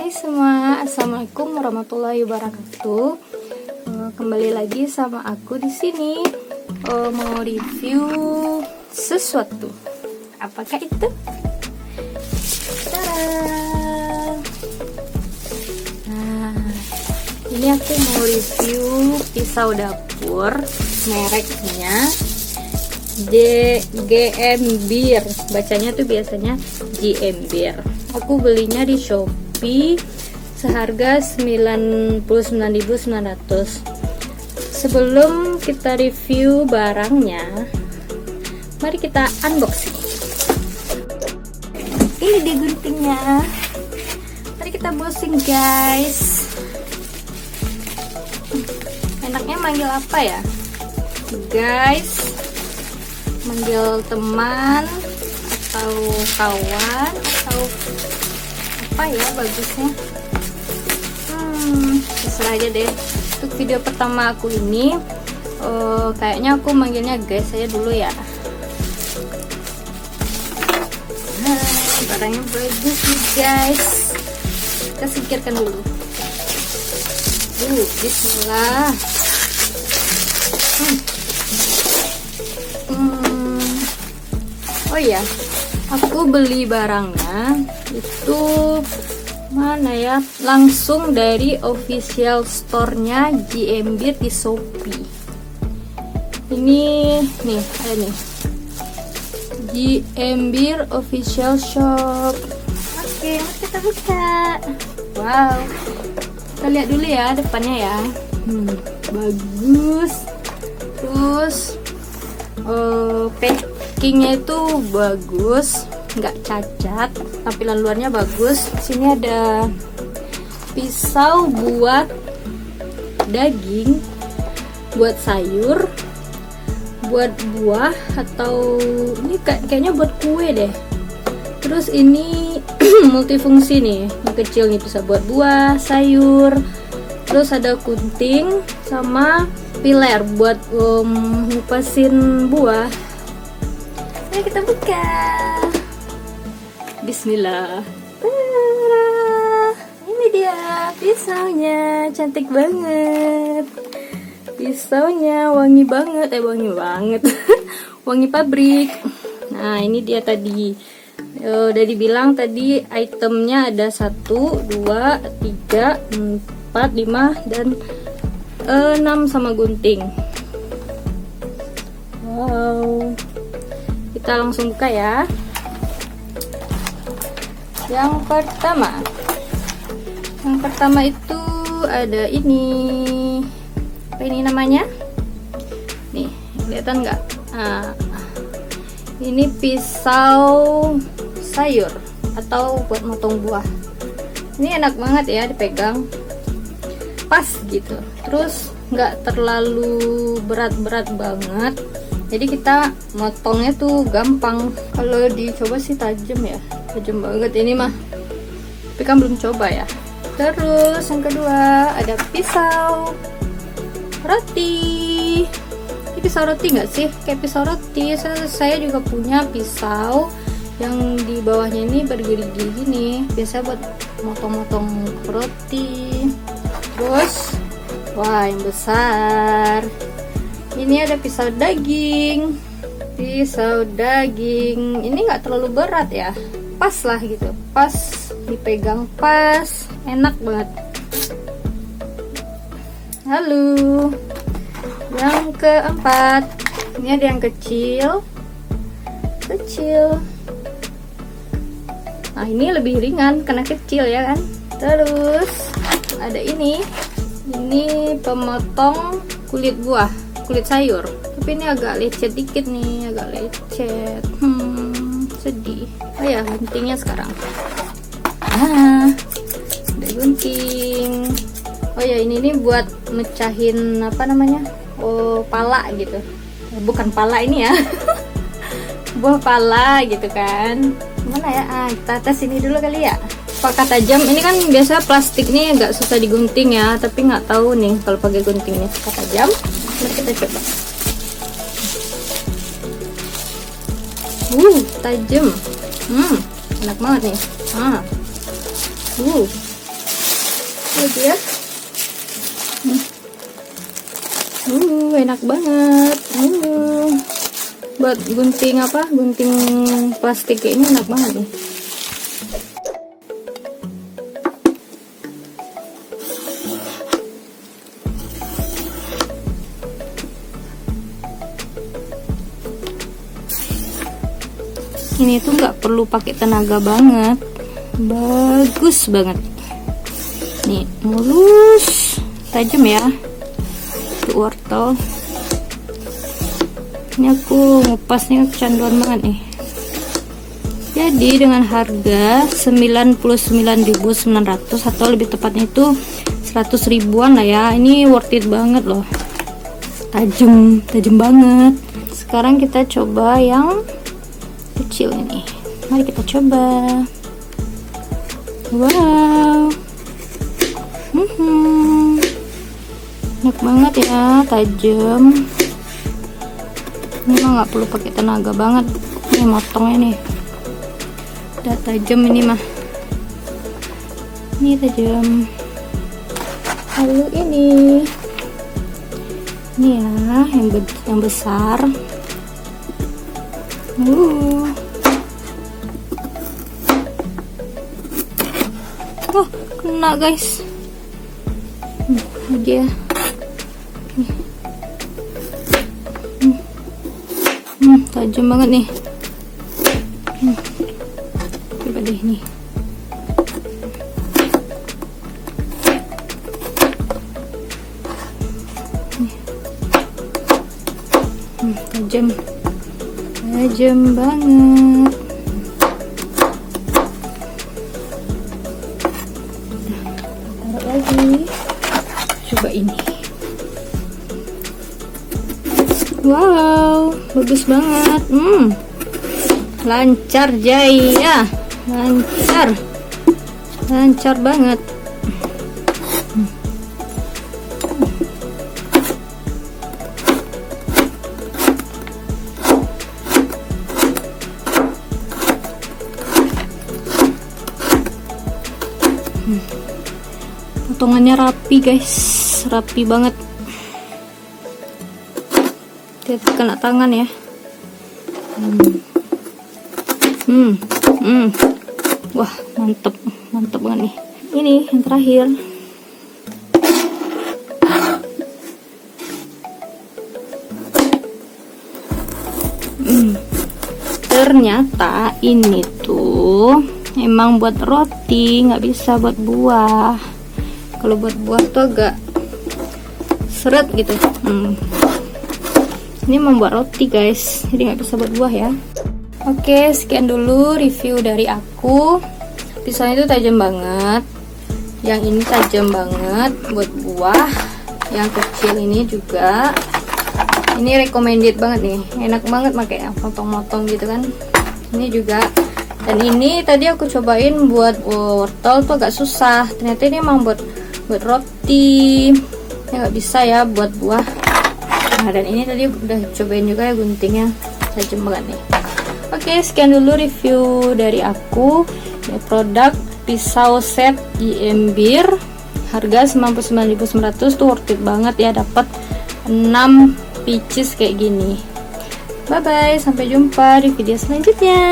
Hai semua, assalamualaikum warahmatullahi wabarakatuh. Kembali lagi sama aku di sini. Mau review sesuatu. Apakah itu? Tada! Nah, ini aku mau review pisau dapur, mereknya GM bacanya tuh biasanya GM. Aku belinya di Shopee seharga 99.900. Sebelum kita review barangnya, mari kita unboxing. Ini dia guntingnya. Mari kita boxing, guys. Enaknya manggil apa ya, guys? Manggil teman atau kawan atau apa ya bagusnya? Terserah aja deh. Untuk video pertama aku ini kayaknya aku manggilnya guys saya dulu ya. Barangnya bagus nih guys. Kita singkirkan dulu. Bismillah. Oh iya, aku beli barangnya itu mana ya? Langsung dari official store-nya GM di Shopee. Ini nih, ada nih. GM official shop. Oke, mari kita buka. Wow. Kita lihat dulu ya depannya ya. Bagus. Terus packingnya itu bagus, nggak cacat, tampilan luarnya bagus. Sini ada pisau buat daging, buat sayur, buat buah, atau ini kayaknya buat kue deh. Terus ini multifungsi nih, yang kecil nih bisa buat buah, sayur. Terus ada gunting sama piler buat ngupasin buah. Ayo kita buka. Bismillah. Ini dia pisaunya, cantik banget. Pisaunya wangi banget, wangi pabrik. Nah ini dia tadi. Udah dibilang tadi itemnya ada 1, 2, 3, 4, 5 dan 6 sama gunting. Wow. Kita langsung buka ya. Yang pertama itu ada ini. Apa ini namanya? Nih, kelihatan nggak? Nah, ini pisau sayur atau buat motong buah. Ini enak banget ya dipegang. Pas gitu. Terus nggak terlalu berat-berat banget. Jadi kita motongnya tuh gampang. Kalau dicoba sih tajam ya, tajam banget ini mah. Tapi kan belum coba ya. Terus yang kedua ada pisau roti. Ini pisau roti nggak sih? Kayak pisau roti. Saya juga punya pisau yang di bawahnya ini bergerigi gini. Biasa buat motong-motong roti. Terus, wah yang besar. Ini ada pisau daging. Ini nggak terlalu berat ya, pas lah gitu, pas dipegang, pas, enak banget. Lalu yang keempat, ini ada yang kecil. Nah ini lebih ringan karena kecil ya kan. Terus ada ini pemotong kulit buah, kulit sayur. Tapi ini agak lecet dikit nih, sedih. Oh ya, guntingnya sekarang. Ada gunting. Oh ya, ini buat mecahin apa namanya? Pala gitu. Bukan pala ini ya. Buah pala gitu kan. Mana ya? Kita tes ini dulu kali ya. Apakah tajam? Ini kan biasa plastik nih agak susah digunting ya, tapi nggak tahu nih kalau pakai guntingnya suka tajam. Mari kita coba. Tajam. Enak banget nih. Lihat ya. Enak banget. Buat gunting gunting plastik kayak ini enak banget nih. Ini tuh nggak perlu pakai tenaga banget, bagus banget. Nih mulus, tajam ya, tuh wortel. Ini aku ngupasnya kecanduan banget nih. Jadi dengan harga 99.900 atau lebih tepatnya itu 100 ribuan lah ya. Ini worth it banget loh. Tajam banget. Sekarang kita coba yang kecil ini. Mari kita coba. Wow. Enak banget ya, tajam. Ini mah nggak perlu pakai tenaga banget. Ini motongnya nih. Udah tajam ini mah. Ini tajam. Lalu ini ya, yang besar. Oh, kena guys. Dia tajam banget nih. Coba deh nih. Tajam banget. Taruh lagi. Coba ini. Wow, bagus banget. Lancar Jaya, lancar banget. Potongannya rapi guys, rapi banget. Hati-hati kena tangan ya. Wah, mantep banget nih. Ini yang terakhir. Ternyata ini tuh emang buat roti, nggak bisa buat buah. Kalau buat buah tuh agak seret gitu. Ini membuat roti guys, jadi nggak bisa buat buah ya. Oke, sekian dulu review dari aku. Pisaunya itu tajam banget. Yang ini tajam banget buat buah. Yang kecil ini juga. Ini recommended banget nih, enak banget makanya potong-potong gitu kan. Ini juga. Dan ini tadi aku cobain buat wortel tuh agak susah. Ternyata ini emang buat roti. Ya nggak bisa ya buat buah. Nah, dan ini tadi udah cobain juga ya guntingnya, tajam banget nih. Oke, sekian dulu review dari aku. Ini produk pisau set Iembir, harga 99.900 tuh worth it banget ya, dapat 6 pieces kayak gini. Bye bye, sampai jumpa di video selanjutnya.